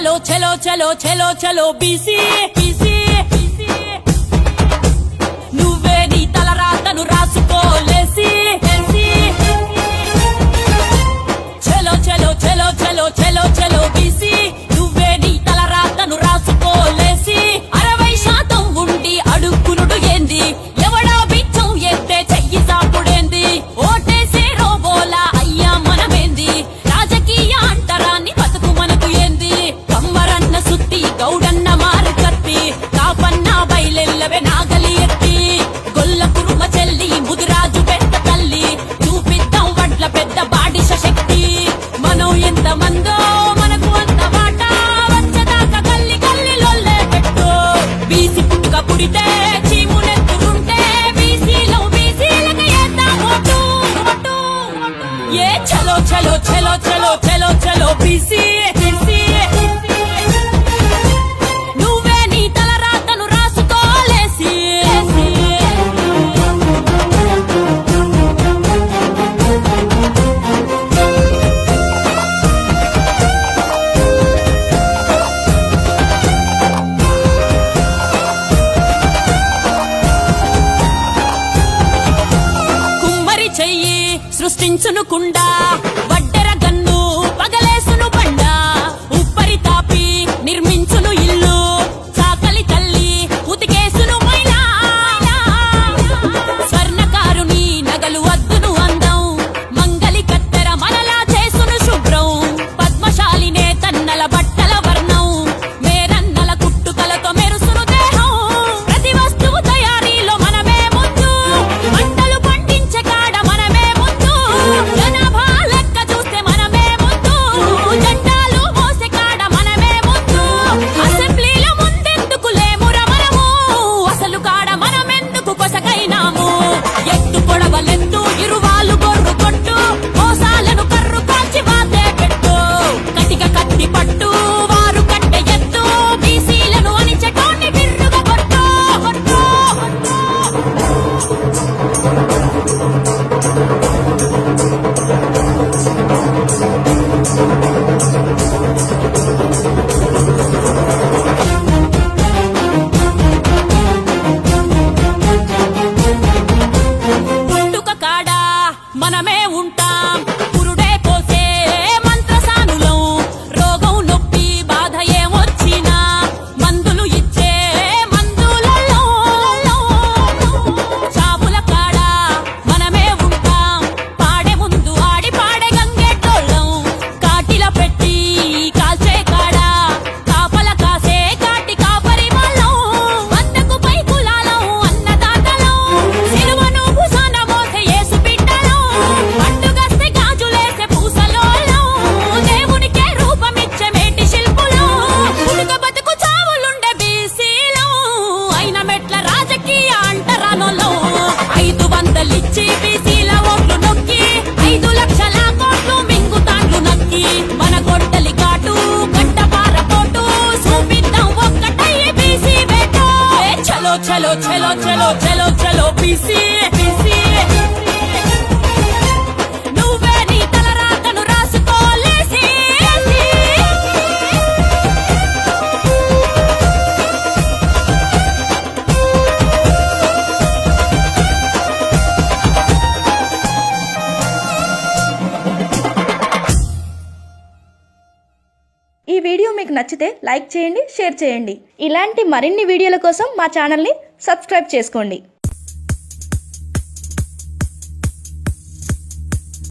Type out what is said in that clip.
చలో చలో చలో చలో చలో బీసీ బీసీ నువ్వే నీ తలరాతను రాసుకోలేసి చలో చలో చలో చలో చలో చలో బీసీ నువ్వే నీ తలరాతను రాసుకోలేసి 60% ఉండి అడుక్కునుడు ఏంది ఎవడా బిచ్చం ఎత్తే చెయ్యి సాపుడేంది ఓటేసే రోబోలా అయ్యా మనమేంది రాజకీయ అంటరాన్ని బతుకు మనకు ఏంది కమ్మరన్న సుత్తి గౌడన్న మారు కత్తి కాపన్న బయలెల్లవే నాగలి ఎత్తి గొల్ల కురుమ చెల్లి ముదిరాజు పెద్ద తల్లి చూపిద్దాం వడ్ల పెద్ద బాడిష శక్తి మనం ఎంత మందో మనకు అంత వాటా వచ్చదాకా గల్లి గల్లి లొల్లే పెట్టు బీసీ పుట్టుక పుడితే చీమునెత్తురుంటే బీసీలో బీసీలకు ఏద్దాం ఓటు ఏ చలో చలో చలో చలో చలో చలో బీసీ నువ్వే నీ తలరాతను రాసుకోలేసి కుమ్మరి చెయ్యి సృష్టించును కుండా వడ్డెర గన్ను పగలేసును బండ ఉప్పరి తాపి నిర్మించును ఇల్లు చాకలి తల్లి ఉతికేసును మైలా స్వర్ణకారుని నగలు అద్దును అందం మంగలి కత్తెర మనలా చేసును శుభ్రం పద్మశాలినే తన్నల బట్టల వర్ణం మేరన్నల కుట్టుకలతో మెరుసును దేహం ప్రతి వస్తువు తయారీలో మనమే ముందు మంటలు పండించే కాడ మనమే ముందు జనాభా లెక్క చూస్తే మనమే ముందు జెండాలు మోసే కాడ మనమే ముందు అసెంబ్లీలో ముందెందుకు లేమురా మనము అసలు కాడ మనమెందుకు కొసకైనాము ఎత్తు పొడవలెత్తు ఇరువాలు గొర్రు కొట్టు మోసాలను కర్రు కాల్చి వాతే పెట్టు కటిక కత్తి పట్టు వారు కట్టె ఎత్తు బీసీలను అణిచెటోన్ని బిర్రుగా కొట్టు పుట్టుక కాడ మనమే ఉంటాం పురుడే పోసే మంత్రసానులం రోగం నొప్పి బాధ ఏమొచ్చినా మందులు ఇచ్చే మందులలో చావుల కాడ మనమే ఉంటాం పాడే ముందు ఆడి పాడే గంగెట్టోళ్ళం కాటిల పెట్టి కాల్చే కాడ కాపల కాసే కాటి కాపరి వాళ్ళం వందకు పై కులాలం అన్నదాతలం సిలువను భుజాన మోసే యేసు బిడ్డలం పండుగస్తే గాజులేసే పూసలోళ్ళం దేవునికే రూపమిచ్చే మేటి శిల్పులం పుట్టుక బతుకు చావులుండే బీసీలం అయిన మెట్ల రాజకీయ అంటరానోళ్ళం 500 ఇచ్చి బీసీల ఓట్లు నొక్కి 5 లక్షల కోట్లు మింగుతాండ్లు నక్కి మన గొడ్డలి కాటు గడ్డపార పోటు చూపిద్దాం ఒక్కటయ్యే బీసీ బేటో ఏ చలో చలో చలో చలో చలో చలో బీసీ నువ్వే నీ తలరాతను రాసుకోలేసి ఈ వీడియో మీకు నచ్చితే లైక్ చేయండి, షేర్ చేయండి. ఇలాంటి మరిన్ని వీడియోల కోసం మా ఛానల్ని సబ్స్క్రైబ్ చేసుకోండి.